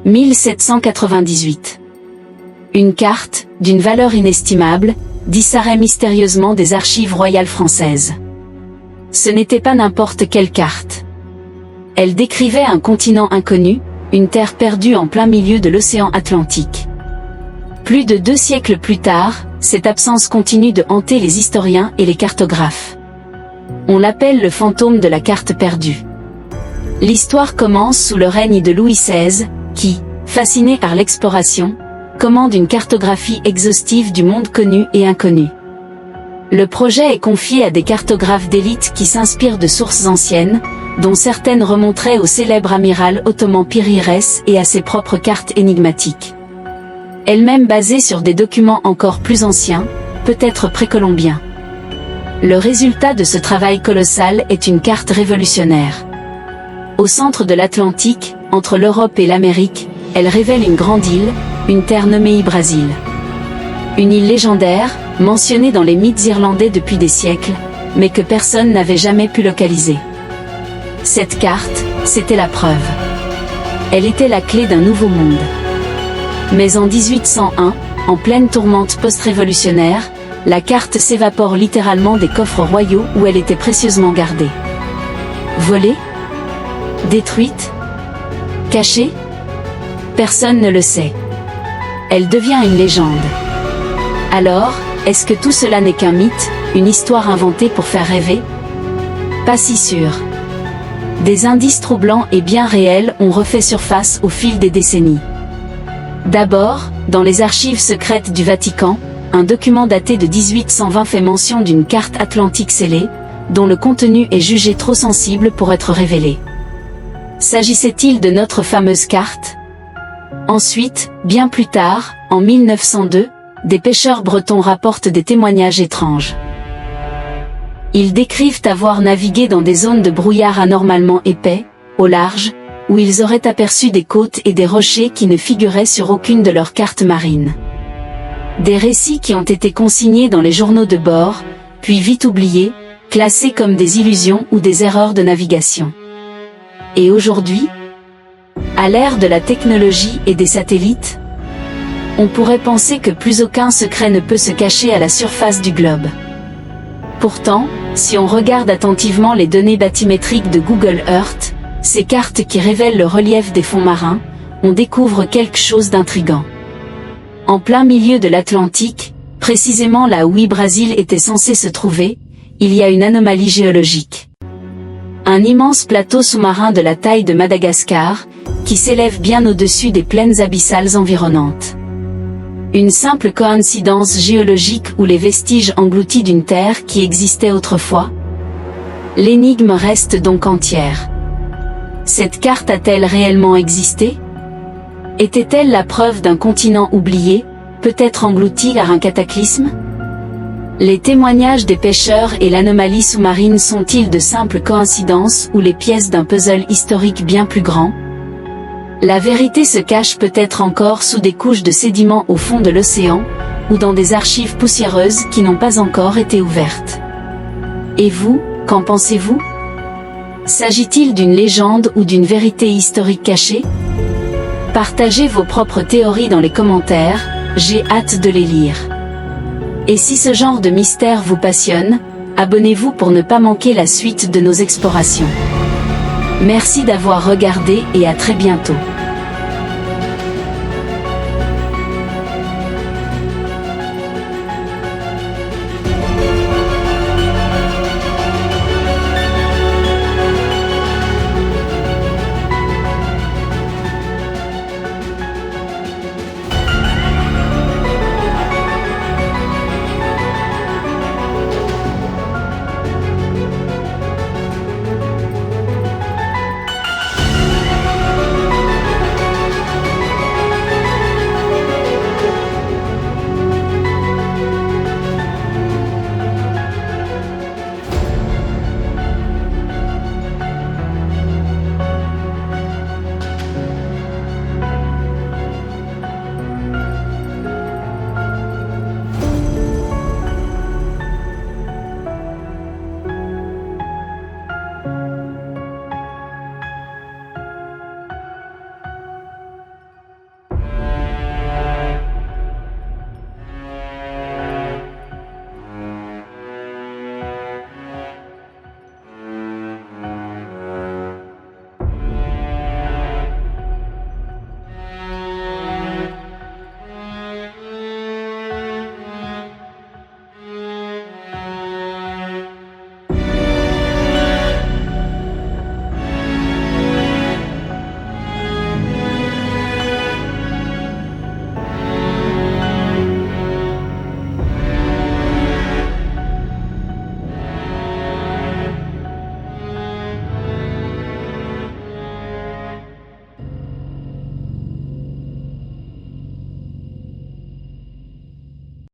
1798. Une carte, d'une valeur inestimable, disparaît mystérieusement des archives royales françaises. Ce n'était pas n'importe quelle carte. Elle décrivait un continent inconnu, une terre perdue en plein milieu de l'océan Atlantique. Plus de 2 siècles plus tard, cette absence continue de hanter les historiens et les cartographes. On l'appelle le fantôme de la carte perdue. L'histoire commence sous le règne de Louis XVI, qui, fasciné par l'exploration, commande une cartographie exhaustive du monde connu et inconnu. Le projet est confié à des cartographes d'élite qui s'inspirent de sources anciennes, dont certaines remonteraient au célèbre amiral ottoman Piri Reis et à ses propres cartes énigmatiques. Elles-mêmes basées sur des documents encore plus anciens, peut-être précolombiens. Le résultat de ce travail colossal est une carte révolutionnaire. Au centre de l'Atlantique, entre l'Europe et l'Amérique, elle révèle une grande île, une terre nommée Yggdrasil. Une île légendaire, mentionnée dans les mythes irlandais depuis des siècles, mais que personne n'avait jamais pu localiser. Cette carte, c'était la preuve. Elle était la clé d'un nouveau monde. Mais en 1801, en pleine tourmente post-révolutionnaire, la carte s'évapore littéralement des coffres royaux où elle était précieusement gardée. Volée ? Détruite ? Cachée ? Personne ne le sait. Elle devient une légende. Alors, est-ce que tout cela n'est qu'un mythe, une histoire inventée pour faire rêver ? Pas si sûr. Des indices troublants et bien réels ont refait surface au fil des décennies. D'abord, dans les archives secrètes du Vatican, un document daté de 1820 fait mention d'une carte atlantique scellée, dont le contenu est jugé trop sensible pour être révélé. S'agissait-il de notre fameuse carte ? Ensuite, bien plus tard, en 1902, des pêcheurs bretons rapportent des témoignages étranges. Ils décrivent avoir navigué dans des zones de brouillard anormalement épais, au large, où ils auraient aperçu des côtes et des rochers qui ne figuraient sur aucune de leurs cartes marines. Des récits qui ont été consignés dans les journaux de bord, puis vite oubliés, classés comme des illusions ou des erreurs de navigation. Et aujourd'hui, à l'ère de la technologie et des satellites, on pourrait penser que plus aucun secret ne peut se cacher à la surface du globe. Pourtant, si on regarde attentivement les données bathymétriques de Google Earth, ces cartes qui révèlent le relief des fonds marins, on découvre quelque chose d'intrigant. En plein milieu de l'Atlantique, précisément là où Yggdrasil était censé se trouver, il y a une anomalie géologique. Un immense plateau sous-marin de la taille de Madagascar, qui s'élève bien au-dessus des plaines abyssales environnantes. Une simple coïncidence géologique ou les vestiges engloutis d'une terre qui existait autrefois? L'énigme reste donc entière. Cette carte a-t-elle réellement existé? Était-elle la preuve d'un continent oublié, peut-être englouti par un cataclysme? Les témoignages des pêcheurs et l'anomalie sous-marine sont-ils de simples coïncidences ou les pièces d'un puzzle historique bien plus grand? La vérité se cache peut-être encore sous des couches de sédiments au fond de l'océan, ou dans des archives poussiéreuses qui n'ont pas encore été ouvertes. Et vous, qu'en pensez-vous? S'agit-il d'une légende ou d'une vérité historique cachée? Partagez vos propres théories dans les commentaires, j'ai hâte de les lire. Et si ce genre de mystère vous passionne, abonnez-vous pour ne pas manquer la suite de nos explorations. Merci d'avoir regardé et à très bientôt.